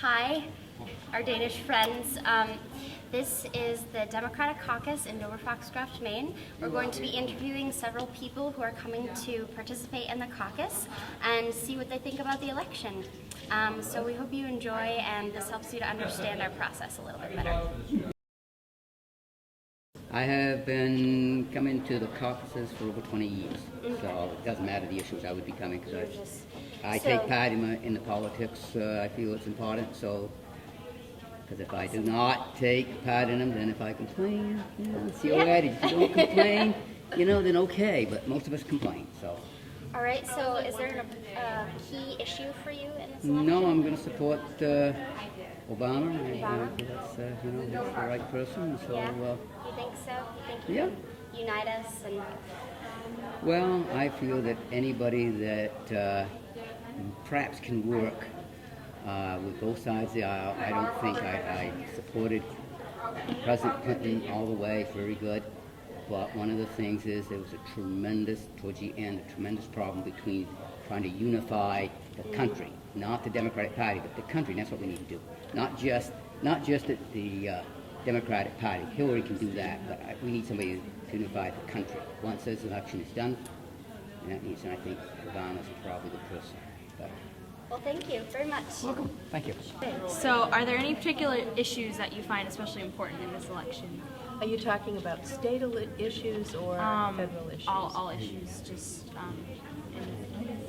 Hi, our Danish friends. This is the Democratic Caucus in Dover-Foxcroft, Maine. We're going to be interviewing several people who are coming to participate in the caucus and see what they think about the election. So we hope you enjoy, and this helps you to understand our process a little bit better. I have been coming to the caucuses for over 20 years, so it doesn't matter the issues I would be coming, because I take part in the politics. I feel it's important, so, because if I do not take part in them, then if I complain, it's your attitude. If you don't complain, then okay, but most of us complain, so. All right, so is there a key issue for you in this election? No, I'm going to support Obama. I think that's, he's the right person, so. Yeah. You think so? You think you can unite us? And well, I feel that anybody that perhaps can work with both sides of the aisle. I don't think I supported President Clinton all the way, very good. But one of the things is there was towards the end, a tremendous problem between trying to unify the country, not the Democratic Party, but the country. And that's what we need to do. Not just the Democratic Party. Hillary can do that, but we need somebody to unify the country. Once this election is done, and I think Obama's probably the person. But, well, thank you very much. welcome. Thank you. So, are there any particular issues that you find especially important in this election? Are you talking about state issues or federal issues? All issues, just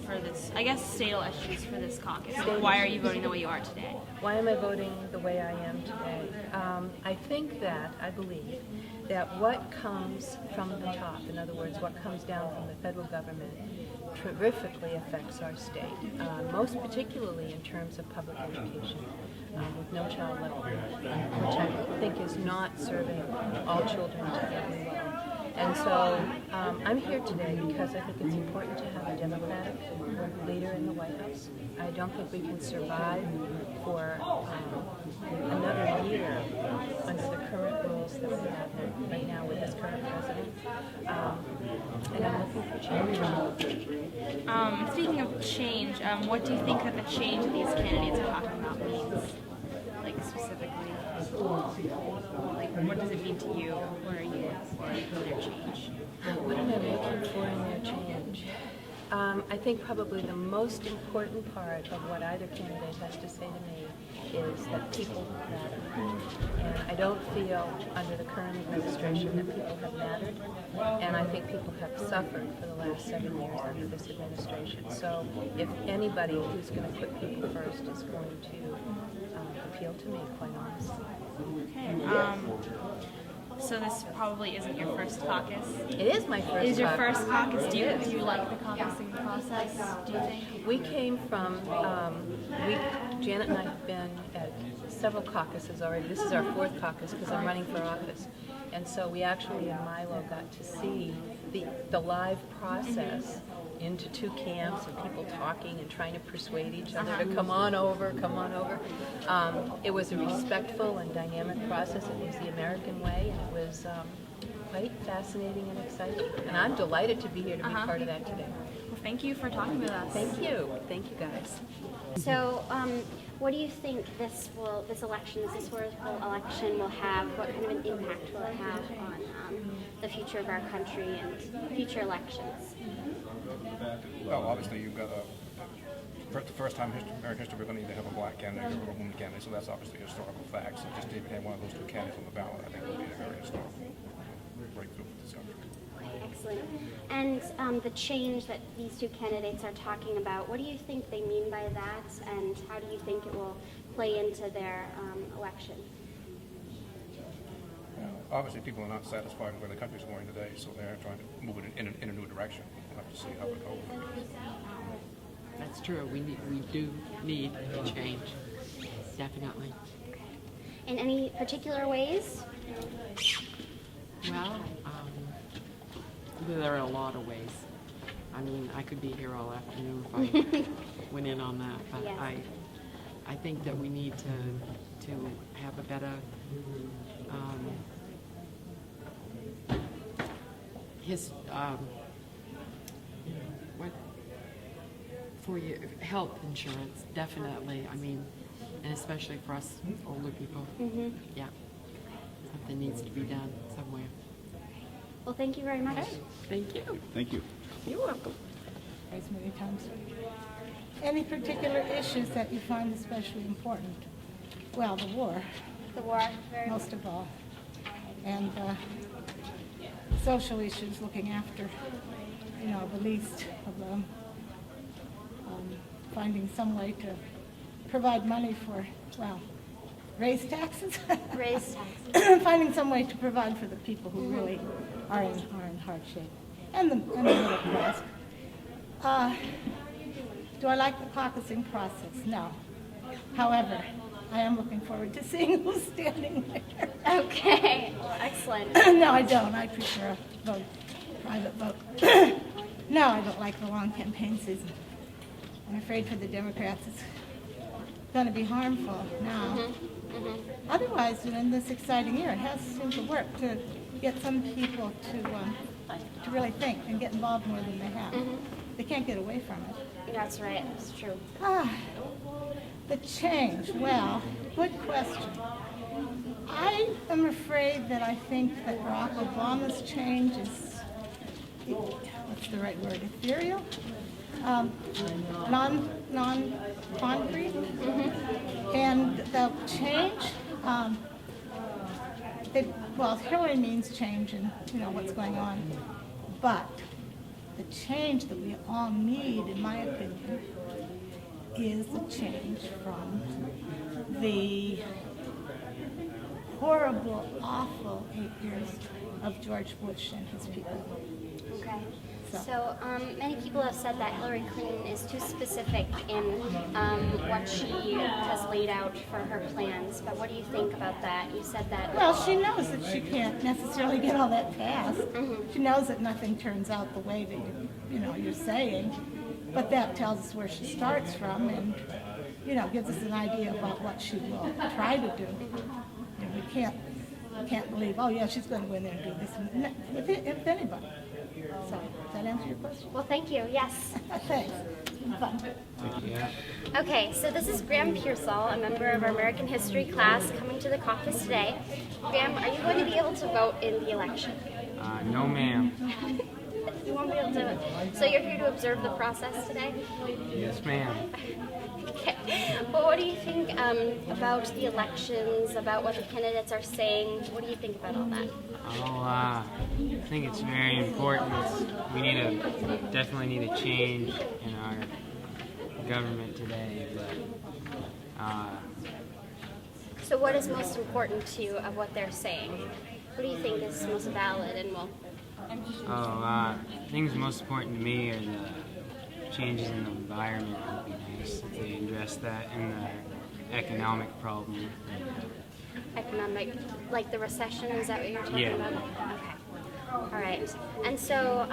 for this, I guess, state issues for this caucus. Why are you voting the way you are today? Why am I voting the way I am today? I believe that what comes from the top, in other words, what comes down from the federal government, terrifically affects our state, most particularly in terms of public education, with No Child Left Behind, which I think is not serving all children terribly well. And so I'm here today because I think it's important to have a Democratic leader in the White House. I don't think we can survive for another year under the current rules that we have right now with this current president. And I'm looking for change. Speaking of change, what do you think that the change that these candidates are talking about means? Like, specifically? Like, what does it mean to you? What are you looking for their change? What am I looking for in their change? I think probably the most important part of what either candidate has to say to me is that people matter. And I don't feel under the current administration that people have mattered. And I think people have suffered for the last 7 years under this administration. So if anybody who's going to put people first is going to appeal to me, quite honestly. Okay. So this probably isn't your first caucus. It is my first. It is your caucus. first caucus. Do you like the caucusing process? Do you think? We came from, Janet and I have been at several caucuses already. This is our fourth caucus because I'm running for office. And so we actually in Milo got to see the live process into two camps and people talking and trying to persuade each other to come on over. It was a respectful and dynamic process. It was the American way, and it was quite fascinating and exciting. And I'm delighted to be here to be part of that today. Well, thank you for talking with us. Thank you. Thank you, guys. so, what do you think this historical election will have? What kind of an impact will it have on the future of our country and future elections? Well, obviously you've got the first time in American history we're going to need to have a black candidate or a woman candidate, so that's obviously a historical fact. So just to even have one of those two candidates on the ballot, I think would be a very historical breakthrough for this country. Okay, excellent. And the change that these two candidates are talking about, what do you think they mean by that, and how do you think it will play into their election? Obviously, people are not satisfied with where the country's going today, so they're trying to move it in a new direction. We'll have to see how it goes. That's true. We do need a change, definitely. In any particular ways? Well, there are a lot of ways. I mean, I could be here all afternoon if I went in on that, but Yes. I think that we need to have a better for your health insurance, definitely. I mean, and especially for us older people. Yeah, something needs to be done somewhere. Well, thank you very much. Thank you. Thank you. You're welcome. As many times. Any particular issues that you find especially important? Well, the war, The war, very most of all, and social issues, looking after, the least of them. Finding some way to provide money for, raise taxes. raised taxes. Finding some way to provide for the people who really are in hard shape, and the middle class. Do I like the caucusing process? No. However, I am looking forward to seeing who's standing there. Okay, well, excellent. No, I don't. I prefer a private vote. No, I don't like the long campaign season. I'm afraid for the Democrats it's going to be harmful now. Otherwise, in this exciting year, it has seemed to work to get some people to really think and get involved more than they have. They can't get away from it. That's right, that's true. The change, well, good question. I am afraid that I think that Barack Obama's change is, what's the right word, ethereal? Non-concrete. And the change, Hillary means change and what's going on, but the change that we all need, in my opinion, is a change from the horrible, awful 8 years of George Bush and his people. Okay. So many people have said that Hillary Clinton is too specific in what she has laid out for her plans. But what do you think about that? You said that. Well, she knows that she can't necessarily get all that passed. She knows that nothing turns out the way that you're saying. But that tells us where she starts from, and gives us an idea about what she will try to do. We can't believe, oh yeah, she's going to go in there and do this with anybody. So, does that answer your question? Well, thank you. Yes. Thanks. It's been fun. Okay, so this is Graham Pearsall, a member of our American History class, coming to the caucus today. Graham, are you going to be able to vote in the election? No, ma'am. You won't be able to. So you're here to observe the process today? Yes, ma'am. Okay. Well, what do you think about the elections, about what the candidates are saying? What do you think about all that? I think it's very important. We definitely need a change in our government today. But So what is most important to you of what they're saying? What do you think is most valid and will? things most important to me are the changes in the environment. It would be nice if they address that, and the economic problem. Economic, like the recession, is that what you're talking Yeah. about? Okay. All right. And so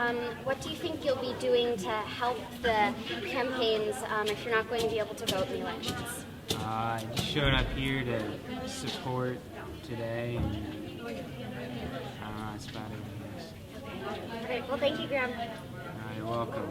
what do you think you'll be doing to help the campaigns if you're not going to be able to vote in the elections? I just showed up here to support today, and that's about it. I guess. Okay. Well, thank you, Graham. You're welcome.